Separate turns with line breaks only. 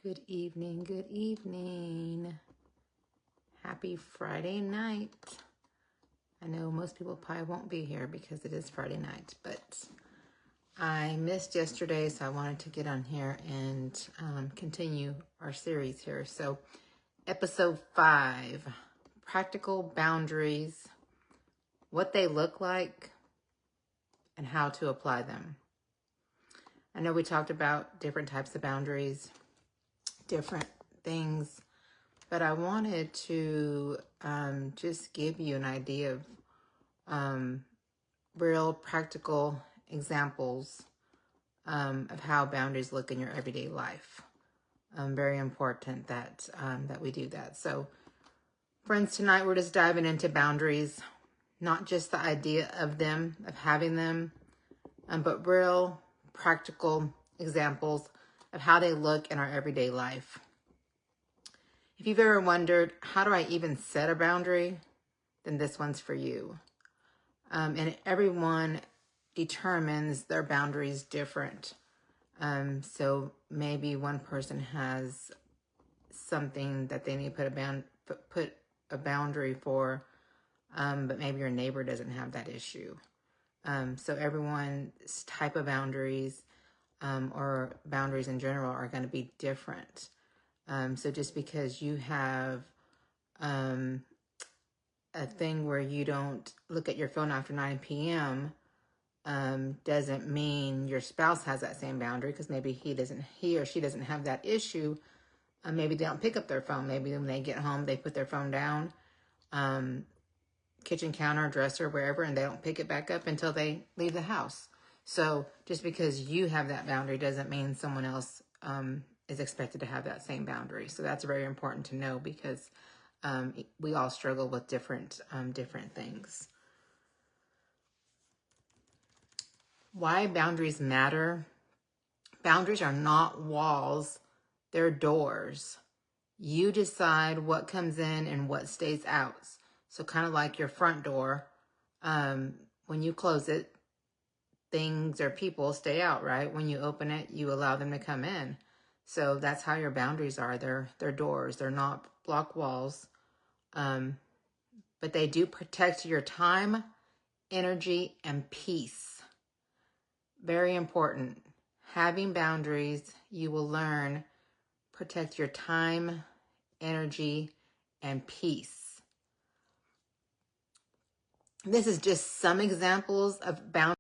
Good evening, good evening. Happy Friday night. I know most people probably won't be here because it is Friday night, but I missed yesterday, so I wanted to get on here and continue our series here. So episode 5, practical boundaries, what they look like and how to apply them. I know we talked about different types of boundaries, different things, but I wanted to just give you an idea of real practical examples of how boundaries look in your everyday life. Very important that that we do that. So, friends, tonight we're just diving into boundaries, not just the idea of them, of having them, but real practical examples of how they look in our everyday life. If you've ever wondered, how do I even set a boundary? Then this one's for you. And everyone determines their boundaries different. So maybe one person has something that they need to put a boundary for, but maybe your neighbor doesn't have that issue. So everyone's type of boundaries or boundaries in general are going to be different. So just because you have a thing where you don't look at your phone after 9 p.m. Doesn't mean your spouse has that same boundary, because maybe he or she doesn't have that issue. Maybe they don't pick up their phone. Maybe when they get home, they put their phone down, kitchen counter, dresser, wherever, and they don't pick it back up until they leave the house. So just because you have that boundary doesn't mean someone else is expected to have that same boundary. So that's very important to know, because we all struggle with different things. Why boundaries matter? Boundaries are not walls, they're doors. You decide what comes in and what stays out. So kind of like your front door, when you close it, things or people stay out, right? When you open it, you allow them to come in. So that's how your boundaries are. They're doors. They're not block walls. But they do protect your time, energy, and peace. Very important. Having boundaries, you will learn, protect your time, energy, and peace. This is just some examples of boundaries